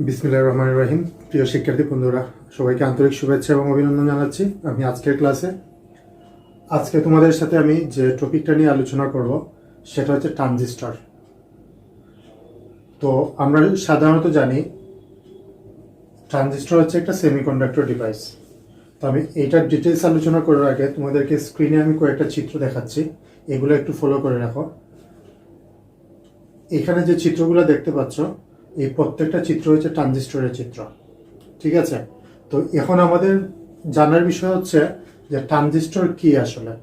বিসমিল্লাহির রহমানির রহিম। প্রিয় শিক্ষার্থী বন্ধুরা, সবাইকে আন্তরিক শুভেচ্ছা এবং অভিনন্দন জানাচ্ছি। আমি আজকের ক্লাসে আজকে তোমাদের সাথে আমি যে টপিকটা নিয়ে আলোচনা করব সেটা হচ্ছে ট্রানজিস্টর। তো আমরা সাধারণত জানি ট্রানজিস্টর হচ্ছে একটা সেমিকন্ডাক্টর ডিভাইস। তো আমি এইটার ডিটেলস আলোচনা করার আগে তোমাদেরকে স্ক্রিনে আমি কয়েকটা চিত্র দেখাচ্ছি, এগুলো একটু ফলো করে রাখো। এখানে যে চিত্রগুলো দেখতে পাচ্ছ, এই প্রত্যেকটা চিত্র হচ্ছে ট্রানজিস্টরের চিত্র, ঠিক আছে? তো এখন আমাদের জানার বিষয় হচ্ছে যে ট্রানজিস্টর কি আসলে।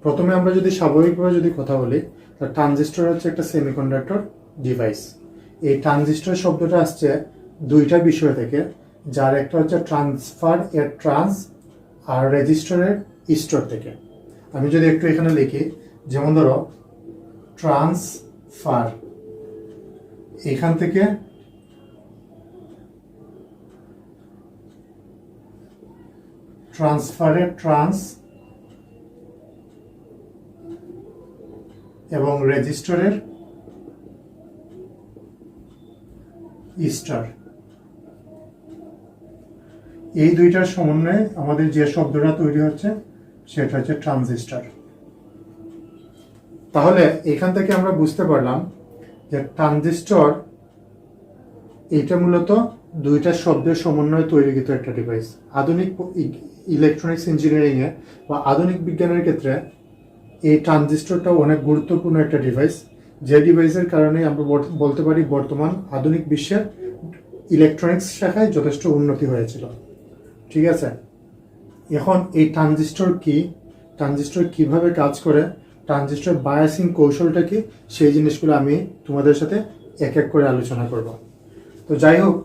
প্রথমে আমরা যদি স্বাভাবিকভাবে যদি কথা বলি, তাহলে ট্রানজিস্টর হচ্ছে একটা সেমিকন্ডাক্টর ডিভাইস। এই ট্রানজিস্টর শব্দটা আসছে দুইটা বিষয় থেকে, যার একটা হচ্ছে ট্রান্সফার এর ট্রান্স আর রেজিস্টরের স্টোর থেকে। আমি যদি একটু এখানে লিখি, যেমন ধরো ট্রান্সফার, এখান থেকে ট্রান্সফারের ট্রান্স এবং রেজিস্টরের স্টার, এই দুইটার সমন্বয়ে আমাদের যে শব্দটা তৈরি হচ্ছে সেটা হচ্ছে ট্রানজিস্টর। তাহলে এখান থেকে আমরা বুঝতে পারলাম যে ট্রানজিস্টর এইটা মূলত দুইটা শব্দের সমন্বয়ে তৈরিকৃত একটা ডিভাইস। আধুনিক ইলেকট্রনিক্স ইঞ্জিনিয়ারিংয়ে বা আধুনিক বিজ্ঞানের ক্ষেত্রে এই ট্রানজিস্টরটা অনেক গুরুত্বপূর্ণ একটা ডিভাইস, যে ডিভাইসের কারণে আমরা বলতে পারি বর্তমান আধুনিক বিশ্বের ইলেকট্রনিক্স শাখায় যথেষ্ট উন্নতি হয়েছিল, ঠিক আছে? এখন এই ট্রানজিস্টর কি, ট্রানজিস্টর কিভাবে কাজ করে, ট্রানজিস্টর বায়াসিং কৌশলটা কি, সেই জিনিসগুলো আমি তোমাদের সাথে এক এক করে আলোচনা করব। তো যাই হোক,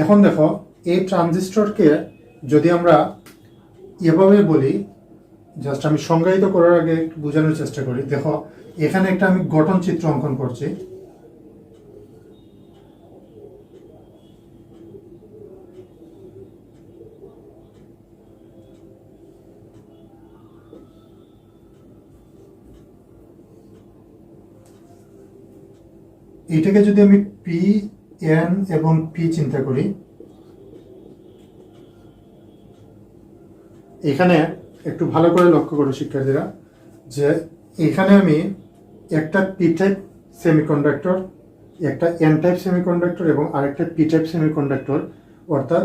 এখন দেখো এই ট্রানজিস্টরকে যদি আমরা এভাবে বলি, জাস্ট আমি সংজ্ঞায়িত করার আগে একটু বোঝানোর চেষ্টা করি। দেখো এখানে একটা আমি গঠন চিত্র অঙ্কন করছি। এটাকে যদি আমি পি এন এবং পি চিন্তা করি, এখানে একটু ভালো করে লক্ষ্য করো শিক্ষার্থীরা, যে এখানে আমি একটা পি টাইপ সেমিকন্ডাক্টর, একটা এন টাইপ সেমিকন্ডাক্টর এবং আরেকটা পি টাইপ সেমিকন্ডাক্টর, অর্থাৎ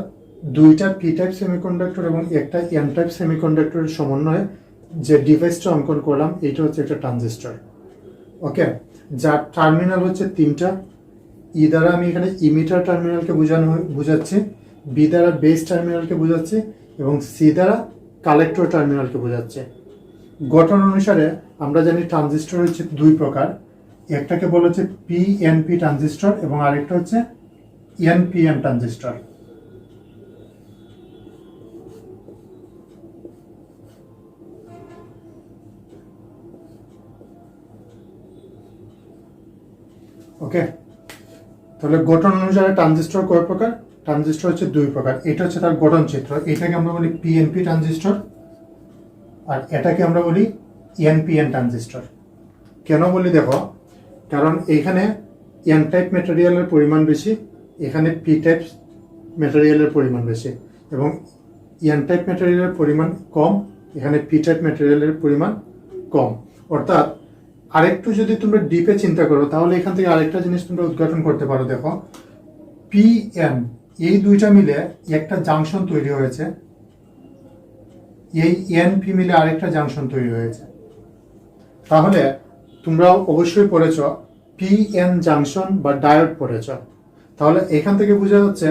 দুইটা পি টাইপ সেমিকন্ডাক্টর এবং একটা এন টাইপ সেমিকন্ডাক্টরের সমন্বয়ে যে ডিভাইসটা অঙ্কন করলাম, এইটা হচ্ছে একটা ট্রানজিস্টর। ওকে, যার টার্মিনাল হচ্ছে তিনটা। ই দ্বারা আমি এখানে ইমিটার টার্মিনালকে বোঝাচ্ছি, বি দ্বারা বেস টার্মিনালকে বোঝাচ্ছি এবং সি দ্বারা কালেক্টর টার্মিনালকে বোঝাচ্ছে। গঠন অনুসারে আমরা জানি ট্রানজিস্টর হচ্ছে দুই প্রকার, একটাকে বলা হচ্ছে পিএনপি ট্রানজিস্টর এবং আরেকটা হচ্ছে এনপিএন ট্রানজিস্টর। ওকে, তাহলে গঠন অনুসারে ট্রানজিস্টর কয় প্রকার? ট্রানজিস্টর হচ্ছে দুই প্রকার। এটা হচ্ছে তার গঠন চিত্র, এটাকে আমরা বলি পিএনপি ট্রানজিস্টর আর এটাকে আমরা বলি এনপিএন ট্রানজিস্টর। কেন বলি দেখো, কারণ এইখানে এন টাইপ ম্যাটেরিয়ালের পরিমাণ বেশি, এখানে পি টাইপ ম্যাটেরিয়ালের পরিমাণ বেশি, এবং এন টাইপ ম্যাটেরিয়ালের পরিমাণ কম, এখানে পি টাইপ ম্যাটেরিয়ালের পরিমাণ কম। অর্থাৎ আরেকটু যদি তোমরা ডিপে চিন্তা করো, তাহলে এখান থেকে আরেকটা জিনিস তোমরা উদ্ঘাটন করতে পারো। দেখো পি এন, এই দুইটা মিলে একটা জাংশন তৈরি হয়েছে, এই এন পি মিলে আরেকটা জাংশন তৈরি হয়েছে। তাহলে তোমরা অবশ্যই পড়েছ পি এন জাংশন বা ডায়োড পড়েছ। তাহলে এখান থেকে বোঝা যাচ্ছে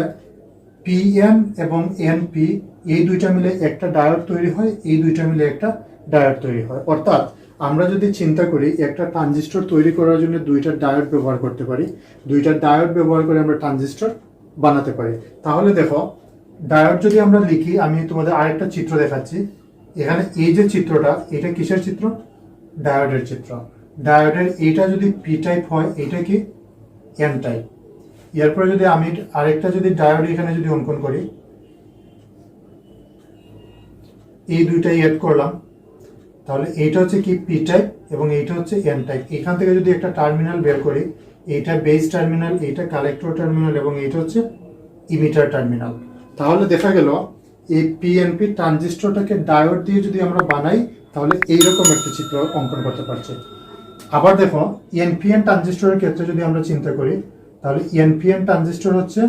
পি এন এবং এন পি, এই দুইটা মিলে একটা ডায়োড তৈরি হয়, এই দুইটা মিলে একটা ডায়োড তৈরি হয়। অর্থাৎ আমরা যদি চিন্তা করি একটা ট্রানজিস্টর তৈরি করার জন্য দুইটা ডায়োড ব্যবহার করতে পারি, দুইটা ডায়োড ব্যবহার করে আমরা ট্রানজিস্টর বানাতে পারি। তাহলে দেখো ডায়োড যদি আমরা লিখি, আমি তোমাদের আরেকটা চিত্র দেখাচ্ছি। এখানে এই যে চিত্রটা, এটা কিসের চিত্র? ডায়োডের চিত্র। ডায়োডের এইটা যদি পি টাইপ হয়, এটা কি এন টাইপ। এরপরে যদি আমি আরেকটা যদি ডায়োড এখানে যদি অঙ্কন করি, এই দুইটাই এড করলাম, তাহলে এইটা হচ্ছে কি পি টাইপ এবং এইটা হচ্ছে এন টাইপ। এখান থেকে যদি একটা টার্মিনাল বের করি, এইটা বেস টার্মিনাল, এইটা কালেক্টর টার্মিনাল এবং এইটা হচ্ছে ইমিটার টার্মিনাল। তাহলে দেখা গেল এই পিএনপি ট্রানজিস্টরটাকে ডায়োড দিয়ে যদি আমরা বানাই তাহলে এইরকম একটা চিত্র অঙ্কন করতে পারছি। আবার দেখো এনপিএন ট্রানজিস্টরের ক্ষেত্রে যদি আমরা চিন্তা করি তাহলে এনপিএন ট্রানজিস্টর হচ্ছে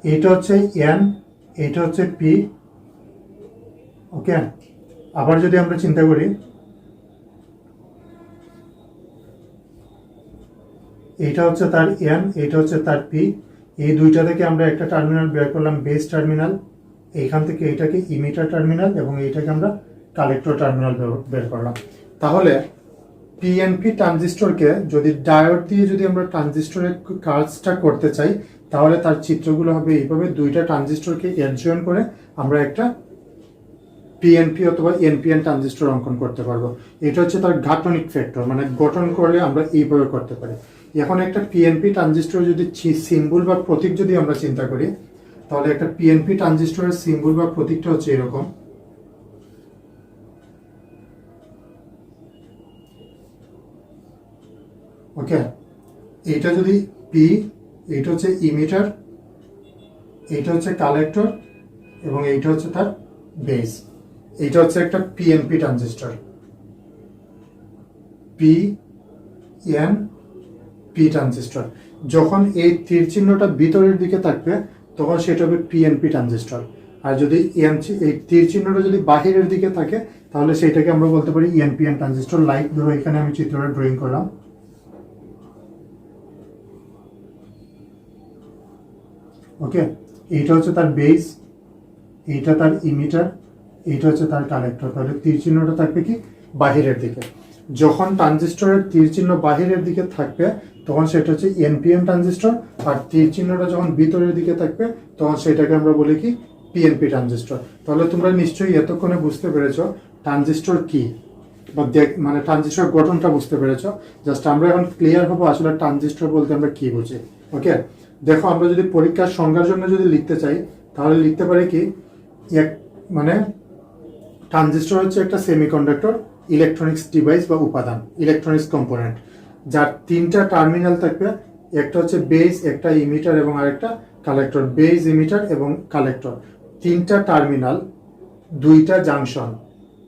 এইটা হচ্ছে এন, এইটা হচ্ছে পি। ওকে, আবার যদি আমরা চিন্তা করি এইটা হচ্ছে তার এন, এইটা হচ্ছে তার পি। এই দুইটা থেকে আমরা একটা টার্মিনাল বের করলাম বেস টার্মিনাল, এইখান থেকে এইটাকে ইমিটার টার্মিনাল এবং এইটাকে আমরা কালেক্টর টার্মিনাল বের করলাম। তাহলে পিএনপি ট্রানজিস্টরকে যদি ডায়োড দিয়ে যদি আমরা ট্রানজিস্টরের কাজটা করতে চাই তাহলে তার চিত্রগুলো হবে এইভাবে, দুইটা ট্রানজিস্টরকে অ্যাডজয়েন্ট করে আমরা একটা পিএনপি অথবা এনপিএন ট্রানজিস্টর অঙ্কন করতে পারবো। এটা হচ্ছে তার গাঠনিক ফ্যাক্টর, মানে গঠন করলে আমরা এইভাবে করতে পারি। এখন একটা পিএনপি ট্রানজিস্টর যদি সিম্বল বা প্রতীক যদি আমরা চিন্তা করি তাহলে একটা পিএনপি ট্রানজিস্টরের সিম্বল বা প্রতীকটা হচ্ছে এরকম। ওকে, এইটা যদি পি, এইটা হচ্ছে ইমিটার, এইটা হচ্ছে কালেক্টর এবং এইটা হচ্ছে তার বেস। এইটা হচ্ছে একটা PNP transistor, P N P transistor. যখন এই তীর চিহ্নটা ভিতরের দিকে থাকবে তখন সেটা হবে পিএনপি ট্রানজিস্টর, আর যদি এই তীর চিহ্নটা যদি বাহিরের দিকে থাকে তাহলে সেটাকে আমরা বলতে পারি এনপিএন ট্রানজিস্টর। লাইক ধরো এখানে আমি চিত্রটা ড্রয়িং করলাম। ওকে, এইটা হচ্ছে তার বেস, এইটা তার ইমিটার, এইটা হচ্ছে তার কালেক্টর। তাহলে তীর চিহ্নটা থাকবে কি বাহিরের দিকে। যখন ট্রানজিস্টরের তীর চিহ্ন বাহিরের দিকে থাকবে তখন সেটা হচ্ছে এনপিএন ট্রানজিস্টর, আর তীর চিহ্নটা যখন ভিতরের দিকে থাকবে তখন সেটাকে আমরা বলি কি পিএনপি ট্রানজিস্টর। তাহলে তোমরা নিশ্চয়ই এতক্ষণে বুঝতে পেরেছো ট্রানজিস্টর কি, বা মানে ট্রানজিস্টর গঠনটা বুঝতে পেরেছো। জাস্ট আমরা এখন ক্লিয়ার হবো আসলে ট্রানজিস্টর বলতে আমরা কি বুঝি। ওকে, দেখো আমরা যদি পরীক্ষার সংজ্ঞার জন্য যদি লিখতে চাই তাহলে লিখতে পারি কি এক মানে ট্রানজিস্টর হচ্ছে একটা সেমিকন্ডাক্টর ইলেকট্রনিক্স ডিভাইস বা উপাদান, ইলেকট্রনিক্স কম্পোনেন্ট, যার তিনটা টার্মিনাল থাকবে। একটা হচ্ছে বেস, একটা ইমিটার এবং আরেকটা কালেক্টর। বেস, ইমিটার এবং কালেক্টর, তিনটা টার্মিনাল, দুইটা জাংশন।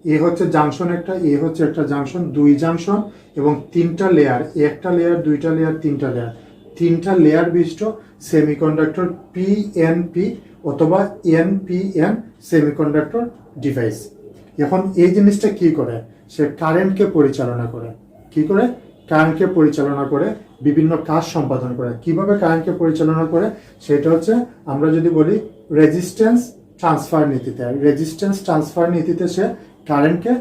এ হচ্ছে জাংশন একটা, এ হচ্ছে একটা জাংশন, দুই জাংশন এবং তিনটা লেয়ার, একটা লেয়ার, দুইটা লেয়ার, তিনটা লেয়ার, তিনটা লেয়ার বিশিষ্ট সেমিকন্ডাক্টর পিএনপি অথবা এনপিএন সেমিকন্ডাক্টর ডিভাইস। এখন এই জিনিসটা কি করে, সে কারেন্টকে পরিচালনা করে। কি করে? কারেন্টকে পরিচালনা করে, বিভিন্ন কাজ সম্পাদন করে। কিভাবে কারেন্টকে পরিচালনা করে সেটা হচ্ছে আমরা যদি বলি রেজিস্ট্যান্স ট্রান্সফার নীতিতে। রেজিস্ট্যান্স ট্রান্সফার নীতিতে সে কারেন্টকে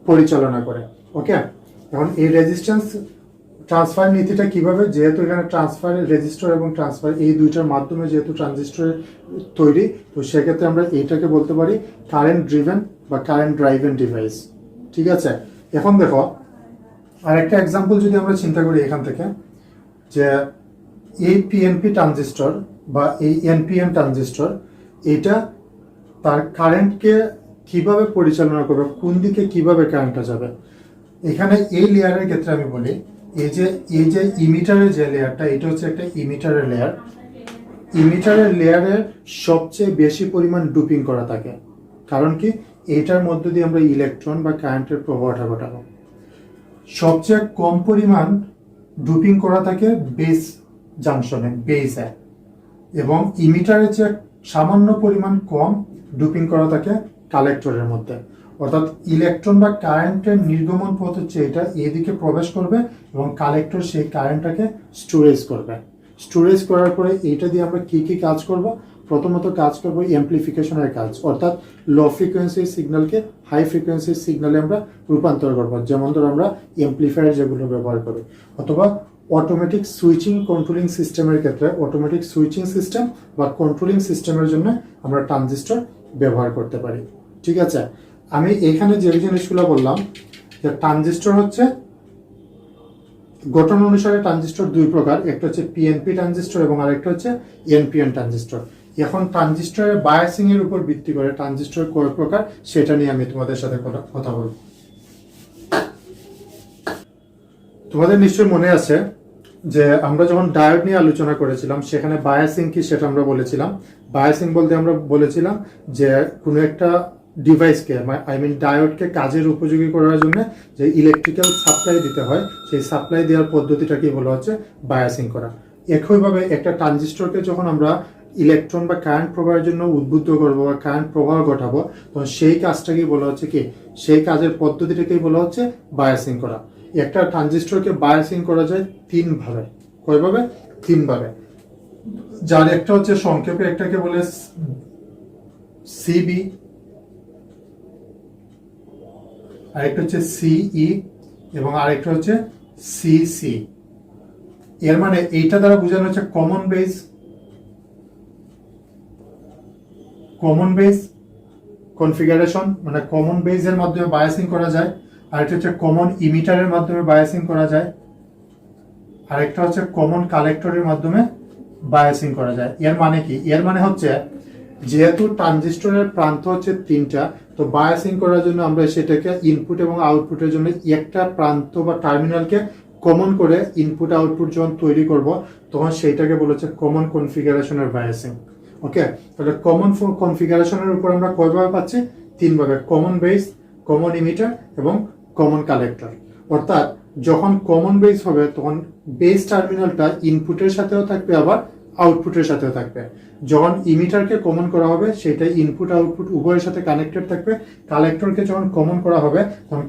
পরিচালনা করে। ওকে, এখন এই রেজিস্ট্যান্স ট্রান্সফার নীতিটা কিভাবে, যেহেতু এখানে ট্রান্সফার রেজিস্টার এবং ট্রান্সফার এই দুইটার মাধ্যমে যেহেতু ট্রানজিস্টর তৈরি, তো সেক্ষেত্রে আমরা এইটাকে বলতে পারি কারেন্ট ড্রিভেন বা কারেন্ট ড্রাইভেন ডিভাইস। ঠিক আছে, এখন দেখো আরেকটা এক্সাম্পল যদি আমরা চিন্তা করি এখান থেকে, যে এই পিএনপি ট্রানজিস্টর বা এই এনপিএন ট্রানজিস্টর, এইটা তার কারেন্টকে কিভাবে পরিচালনা করবে, কোন দিকে কিভাবে কারেন্টটা যাবে। এখানে এই লেয়ারের ক্ষেত্রে আমি বলি এই যে ইমিটারের যে লেয়ারটা, এটা হচ্ছে একটা ইমিটারের লেয়ার। ইমিটারের লেয়ারের সবচেয়ে বেশি পরিমাণ ডুপিং করা থাকে, কারণ কি এইটার মধ্য দিয়ে আমরা ইলেকট্রন বা কারেন্টের প্রবাহটা ঘটাবো। সবচেয়ে কম পরিমাণ ডুপিং করা থাকে বেস জাংশনে, বেসে, এবং ইমিটারের চেয়ে সামান্য পরিমাণ কম ডুপিং করা থাকে কালেক্টরের মধ্যে। অর্থাৎ ইলেকট্রন বা কারেন্টের নির্গমন পথ হচ্ছে এটা, এদিকে প্রবেশ করবে এবং কালেক্টর সেই কারেন্টটাকে স্টোরেজ করবে। স্টোরেজ করার পরে এইটা দিয়ে আমরা কি কি কাজ করব? প্রথমত কাজ করব অ্যামপ্লিফিকেশনের কাজ, অর্থাৎ লো ফ্রিকোয়েন্সির সিগন্যালকে হাই ফ্রিকোয়েন্সির সিগন্যালে আমরা রূপান্তর করব, যেমন ধর আমরা অ্যামপ্লিফায়ার যেগুলো ব্যবহার করি, অথবা অটোমেটিক সুইচিং কন্ট্রোলিং সিস্টেমের ক্ষেত্রে অটোমেটিক সুইচিং সিস্টেম বা কন্ট্রোলিং সিস্টেমের জন্য আমরা ট্রানজিস্টর ব্যবহার করতে পারি। ঠিক আছে, আমি এখানে যে জিনিসগুলো বললাম, যে ট্রানজিস্টর হচ্ছে গঠন অনুসারে ট্রানজিস্টর দুই প্রকার, একটা হচ্ছে পিএনপি ট্রানজিস্টর এবং আরেকটা হচ্ছে এনপিএন ট্রানজিস্টর। এখন ট্রানজিস্টরের বায়াসিং এর উপর ভিত্তি করে ট্রানজিস্টর কয় প্রকার সেটা নিয়ে আমি তোমাদের সাথে কথা বলব। তোমাদের নিশ্চয়ই মনে আছে যে আমরা যখন ডায়োড নিয়ে আলোচনা করেছিলাম সেখানে বায়াসিং কি সেটা আমরা বলেছিলাম। বায়াসিং বলতে আমরা বলেছিলাম যে কোনো একটা ডিভাইসকে ডায়োডকে কাজের উপযোগী করার জন্য যে ইলেকট্রিক্যাল সাপ্লাই দিতে হয় সেই সাপ্লাই দেওয়ার পদ্ধতিটাকে বলা হচ্ছে বায়াসিং করা। একইভাবে একটা ট্রানজিস্টরকে যখন আমরা ইলেকট্রন বা কারেন্ট প্রবাহের জন্য উদ্বুদ্ধ করবো বা কারেন্ট প্রবাহ ঘটাবো তখন সেই কাজটাকেই বলা হচ্ছে কি, সেই কাজের পদ্ধতিটাকেই বলা হচ্ছে বায়াসিং করা। একটা ট্রানজিস্টরকে বায়াসিং করা যায় তিন ভাবে। কয়ভাবে? তিন ভাবে। যার একটা হচ্ছে সংক্ষেপে একটাকে বলে সিবি, আরেকটা হচ্ছে সিই এবং আরেকটা হচ্ছে সিসি। এর মানে এইটা দ্বারা বোঝানো হচ্ছে কমন বেস কনফিগারেশন, মানে কমন বেসের মাধ্যমে বায়াসিং করা যায়। আরেকটা হচ্ছে কমন ইমিটারের মাধ্যমে বায়াসিং করা যায়। আরেকটা হচ্ছে কমন কালেক্টরের মাধ্যমে বায়াসিং করা যায়। এর মানে কি? এর মানে হচ্ছে যেহেতু ট্রানজিস্টরের প্রান্ত হচ্ছে তিনটা, তো বায়াসিং করার জন্য আমরা সেটাকে ইনপুট এবং আউটপুটের জন্য একটা প্রান্ত বা টার্মিনালকে কমন করে ইনপুট আউটপুট যখন তৈরি করব তখন সেইটাকে বলেছে কমন কনফিগারেশনের বায়াসিং। ওকে, তাহলে কমন কনফিগারেশনের উপর আমরা কয়ভাবে পাচ্ছি? তিনভাবে: কমন বেস, কমন ইমিটার এবং কমন কালেক্টর। অর্থাৎ যখন কমন বেস হবে তখন বেস টার্মিনালটা ইনপুটের সাথেও থাকবে আবার আউটপুটের সাথেও থাকবে। যখন ইমিটারকে কমন করা হবে সেটা ইনপুট আউটপুট উভয়ের সাথে কানেক্টেড থাকবে। কালেক্টরকে যখন কমন করা হবে তখন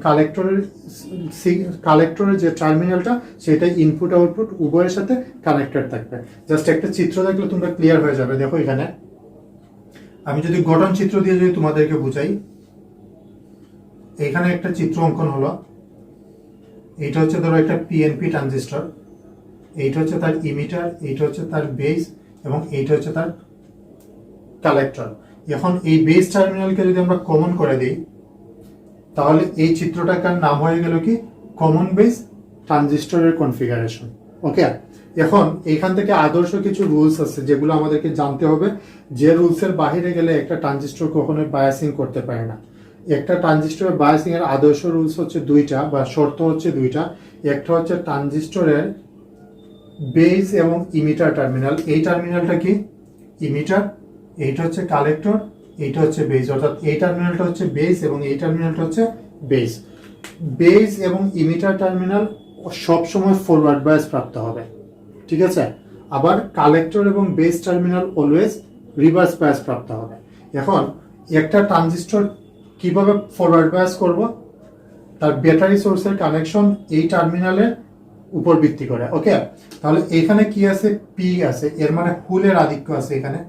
কালেক্টরের যে টার্মিনালটা সেটা ইনপুট আউটপুট উভয়ের সাথে কানেক্টেড থাকবে। জাস্ট একটা চিত্র দেখলে তোমরা ক্লিয়ার হয়ে যাবে। দেখো এখানে আমি যদি গঠন চিত্র দিয়ে যদি তোমাদেরকে বুঝাই, এখানে একটা চিত্র অঙ্কন হলো। এইটা হচ্ছে ধরো একটা পিএনপি ট্রানজিস্টর, এইটা হচ্ছে তার ইমিটার, এইটা হচ্ছে তার বেস এবং এইটা হচ্ছে তার কালেক্টর। এখন এই বেস টার্মিনালকে যদি আমরা কমন করে দিই তাহলে এই চিত্রটার নাম হয়ে গেল কি কমন বেস ট্রানজিস্টরের কনফিগারেশন। ওকে, এখন এইখান থেকে আদর্শ কিছু রুলস আছে যেগুলো আমাদেরকে জানতে হবে। যে রুলসের বাইরে গেলে একটা ট্রানজিস্টর কখনোই বায়াসিং করতে পারে না। একটা ট্রানজিস্টরের বায়াসিং এর আদর্শ রুলস হচ্ছে দুইটা বা শর্ত হচ্ছে দুইটা। একটা হচ্ছে ট্রানজিস্টরের বেস এবং ইমিটার টার্মিনাল। এই টার্মিনালটা কি? ইমিটার। এইটা হচ্ছে কালেক্টর, এইটা হচ্ছে বেস। অর্থাৎ এই টার্মিনালটা হচ্ছে বেস এবং এই টার্মিনালটা হচ্ছে বেস। বেস এবং ইমিটার টার্মিনাল সবসময় ফরওয়ার্ড বায়াস প্রাপ্ত হবে, ঠিক আছে? আবার কালেক্টর এবং base terminal always reverse bias প্রাপ্ত হবে। এখন একটা ট্রানজিস্টর কিভাবে ফরওয়ার্ড বায়াস করব? তার ব্যাটারি সোর্সের কানেকশন এই টার্মিনালের উপর ভিত্তি করে। ওকে, তাহলে এখানে কি আছে? পি আছে, এর মানে হুলের আধিক্য আছে এখানে,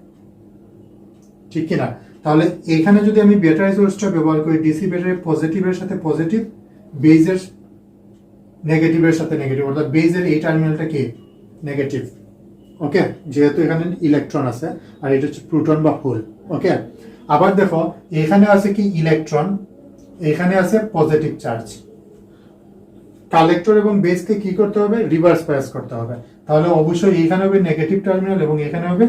ঠিক কিনা? তাহলে এখানে যদি আমি ব্যাটারি সোর্সটা ব্যবহার করি, ডিসি ব্যাটারি পজিটিভের সাথে পজিটিভ, বেজের নেগেটিভের সাথে নেগেটিভ, অর্থাৎ বেজের এই টার্মিনালটা কি? নেগেটিভ। ওকে, যেহেতু এখানে ইলেকট্রন আছে আর এটা হচ্ছে প্রোটন বা হোল। ওকে, আবার দেখো এখানে আছে কি? ইলেকট্রন, এখানে আছে পজিটিভ চার্জ। কালেক্টর এবং বেসকে কি করতে হবে? রিভার্স বায়াস করতে হবে। তাহলে অবশ্যই এখানে হবে নেগেটিভ টার্মিনাল এবং এখানে হবে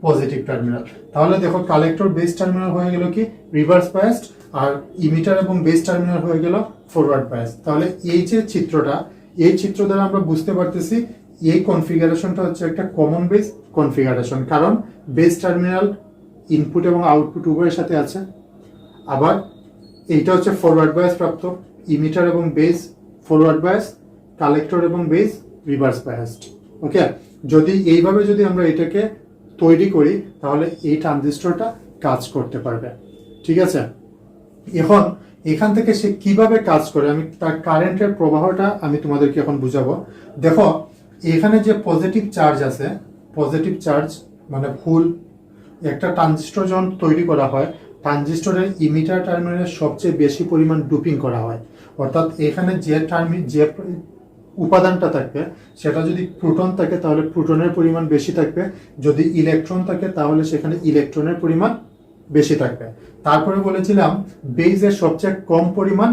পজিটিভ টার্মিনাল। তাহলে দেখো কালেক্টর বেস টার্মিনাল হয়ে গেল কি? রিভার্স বায়াসড, আর ইমিটার এবং বেস টার্মিনাল হয়ে গেল ফরওয়ার্ড বায়াস। তাহলে এই যে চিত্রটা, এই চিত্র দ্বারা আমরা বুঝতে পারতেছি এই কনফিগারেশনটা হচ্ছে একটা কমন বেস কনফিগারেশন, কারণ বেস টার্মিনাল ইনপুট এবং আউটপুট উভয়ের সাথে আছে। আবার এইটা হচ্ছে ফরওয়ার্ড বায়াস প্রাপ্ত, ইমিটার এবং বেস ফরওয়ার্ড বায়াস, কালেক্টর এবং বেস রিভার্স বায়াসড। ওকে, যদি এইভাবে যদি আমরা এটাকে তৈরি করি তাহলে এই ট্রানজিস্টরটা কাজ করতে পারবে, ঠিক আছে? এখন এখান থেকে সে কিভাবে কাজ করে আমি তার কারেন্টের প্রবাহটা আমি তোমাদেরকে এখন বুঝাবো। দেখো এখানে যে পজিটিভ চার্জ আছে, পজিটিভ চার্জ মানে ফুল, একটা ট্রানজিস্টর যখন তৈরি করা হয় ট্রানজিস্টরের ইমিটার টার্মিনালে সবচেয়ে বেশি পরিমাণ ডুপিং করা হয়। অর্থাৎ এখানে যে উপাদানটা থাকবে সেটা যদি প্রোটন থাকে তাহলে প্রোটনের পরিমাণ বেশি থাকবে, যদি ইলেকট্রন থাকে তাহলে সেখানে ইলেকট্রনের পরিমাণ বেশি থাকবে। তারপরে বলেছিলাম বেজের সবচেয়ে কম পরিমাণ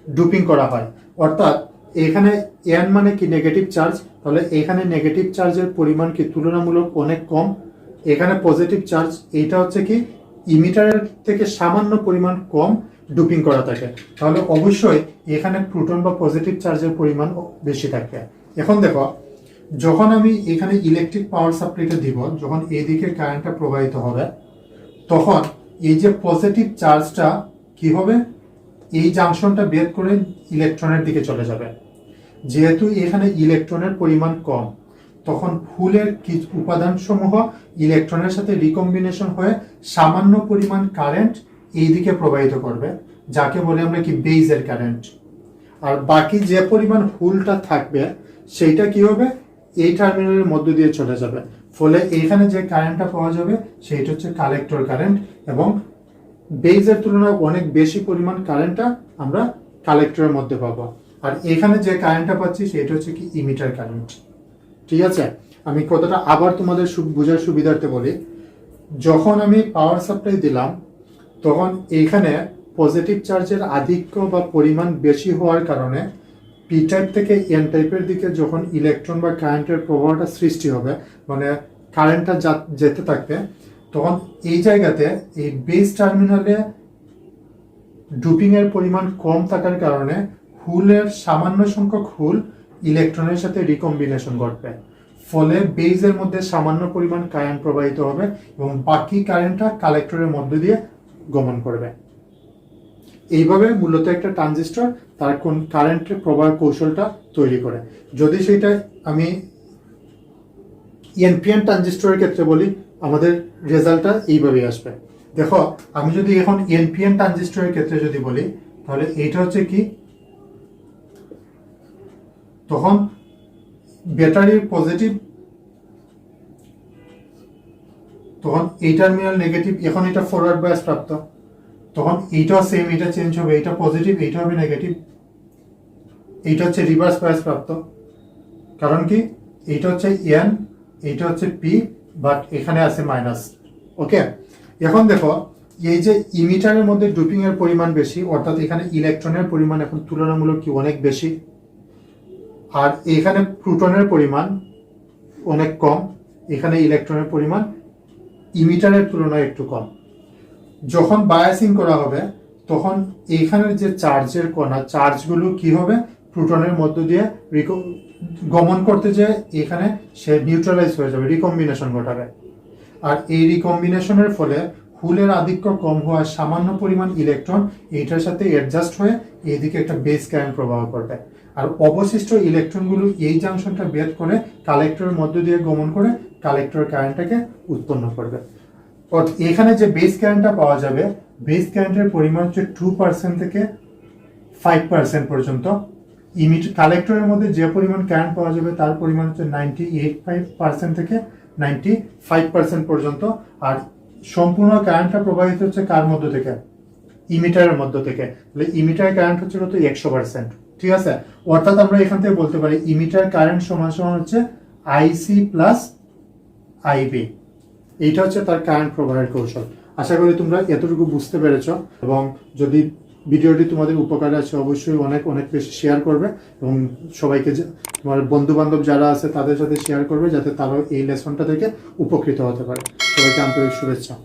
ডুপিং করা হয়। অর্থাৎ এখানে এন মানে কি? নেগেটিভ চার্জ, তাহলে এখানে নেগেটিভ চার্জের পরিমাণ কি তুলনামূলক অনেক কম। এখানে পজিটিভ চার্জ, এইটা হচ্ছে কি? ইমিটারের থেকে সামান্য পরিমাণ কম ডুপিং করা থাকে। তাহলে অবশ্যই এখানে প্রোটন বা পজিটিভ চার্জের পরিমাণ বেশি থাকবে। এখন দেখো, যখন আমি এখানে ইলেকট্রিক পাওয়ার সাপ্লাইটা দিব, যখন এইদিকে কারেন্টটা প্রবাহিত হবে, তখন এই যে পজিটিভ চার্জটা কি হবে, এই জাংশনটা বের করে ইলেকট্রনের দিকে চলে যাবে। যেহেতু এখানে ইলেকট্রনের পরিমাণ কম, তখন ফুলের কিছু উপাদান সমূহ ইলেকট্রনের সাথে রিকম্বিনেশন হয়ে সামান্য পরিমাণ কারেন্ট এই দিকে প্রবাহিত করবে, যাকে বলে আমরা কি বেইজের কারেন্ট। আর বাকি যে পরিমাণ ফুলটা থাকবে সেইটা কি হবে, এই টার্মিনালের মধ্য দিয়ে চলে যাবে। ফলে এইখানে যে কারেন্টটা পাওয়া যাবে সেইটা হচ্ছে কালেক্টর কারেন্ট, এবং বেইজের তুলনায় অনেক বেশি পরিমাণ কারেন্টটা আমরা কালেক্টরের মধ্যে পাবো। আর এখানে যে কারেন্টটা পাচ্ছি সেটা হচ্ছে কি ইমিটার কারেন্ট। ঠিক আছে, আমি কথাটা আবার তোমাদের বোঝার সুবিধার্থে বলি। যখন আমি পাওয়ার সাপ্লাই দিলাম, তখন এইখানে পজিটিভ চার্জের আধিক্য বা পরিমাণ বেশি হওয়ার কারণে পি টাইপ থেকে এন টাইপের দিকে যখন ইলেকট্রন বা কারেন্টের প্রবাহটা সৃষ্টি হবে, মানে কারেন্টটা যেতে থাকবে, তখন এই জায়গাতে এই বেস টার্মিনালে ডোপিংয়ের পরিমাণ কম থাকার কারণে হুলের সামান্য সংখ্যক হুল ইলেকট্রনের সাথে রিকম্বিনেশন ঘটবে। ফলে বেজের মধ্যে সামান্য পরিমাণ কারেন্ট প্রবাহিত হবে এবং বাকি কারেন্টটা কালেক্টরের মধ্য দিয়ে গমন করবে। এইভাবে মূলত একটা ট্রানজিস্টর তার কোন কারেন্টের প্রবাহ কৌশলটা তৈরি করে। যদি সেটা আমি এনপিএন ট্রানজিস্টরের ক্ষেত্রে বলি, আমাদের রেজাল্টটা এইভাবেই আসবে। দেখো, আমি যদি এখন এনপিএন ট্রানজিস্টরের ক্ষেত্রে যদি বলি, তাহলে এইটা হচ্ছে কি, তখন ব্যাটারির পজিটিভ, তখন এই টার্মিনাল নেগেটিভ, এখন এটা ফরওয়ার্ড বায়াস প্রাপ্ত, তখন এইটাও সেম, এটা চেঞ্জ হবে, এটা পজিটিভ, এইটা হবে নেগেটিভ, এইটা হচ্ছে রিভার্স বায়াস প্রাপ্ত। কারণ কি, এইটা হচ্ছে এন, এইটা হচ্ছে পি, বাট এখানে আছে মাইনাস। ওকে, এখন দেখো, এই যে ইমিটারের মধ্যে ডোপিং এর পরিমাণ বেশি, অর্থাৎ এখানে ইলেকট্রনের পরিমাণ এখন তুলনামূলক কি অনেক বেশি, আর এখানে প্রোটনের পরিমাণ অনেক কম, এখানে ইলেকট্রনের পরিমাণ ইমিটারের তুলনায় একটু কম। যখন বায়াসিং করা হবে, তখন এইখানের যে চার্জের কণা, চার্জগুলো কি হবে, প্রোটনের মধ্য দিয়ে গমন করতে যে এখানে সে নিউট্রালাইজ হয়ে যাবে, রিকম্বিনেশন ঘটাবে। আর এই রিকম্বিনেশনের ফলে হুলের আধিক্য কম হওয়ার সামান্য পরিমাণ ইলেকট্রন এইটার সাথে অ্যাডজাস্ট হয়ে এইদিকে একটা বেস কারেন্ট প্রবাহ করবে। আর অবশিষ্ট ইলেকট্রনগুলো এই জাংশনটা বেদ করে কালেক্টরের মধ্য দিয়ে গমন করে কালেক্টর কারেন্টটাকে উৎপন্ন করবে। এখানে যে বেস কারেন্টটা পাওয়া যাবে, বেস কারেন্টের পরিমাণ হচ্ছে 2% থেকে 5% পর্যন্ত। কালেক্টরের মধ্যে যে পরিমাণ কারেন্ট পাওয়া যাবে তার পরিমাণ হচ্ছে 98% থেকে 95% পর্যন্ত। আর সম্পূর্ণ কারেন্টটা প্রবাহিত হচ্ছে কার মধ্য থেকে, ইমিটারের মধ্য থেকে। তাহলে ইমিটার কারেন্ট হচ্ছে কত, 100%। ঠিক আছে, অর্থাৎ আমরা এখান থেকে বলতে পারি ইমিটার কারেন্ট সমান সমান হচ্ছে আইসি প্লাস আইবি। এইটা হচ্ছে তার কারেন্ট প্রবাহের কৌশল। আশা করি তোমরা এতটুকু বুঝতে পেরেছো, এবং যদি ভিডিওটি তোমাদের উপকারে আছে অবশ্যই অনেক অনেক বেশি শেয়ার করবে, এবং সবাইকে, তোমার বন্ধু বান্ধব যারা আছে তাদের সাথে শেয়ার করবে, যাতে তারাও এই লেসনটা থেকে উপকৃত হতে পারে। সবাইকে আন্তরিক শুভেচ্ছা।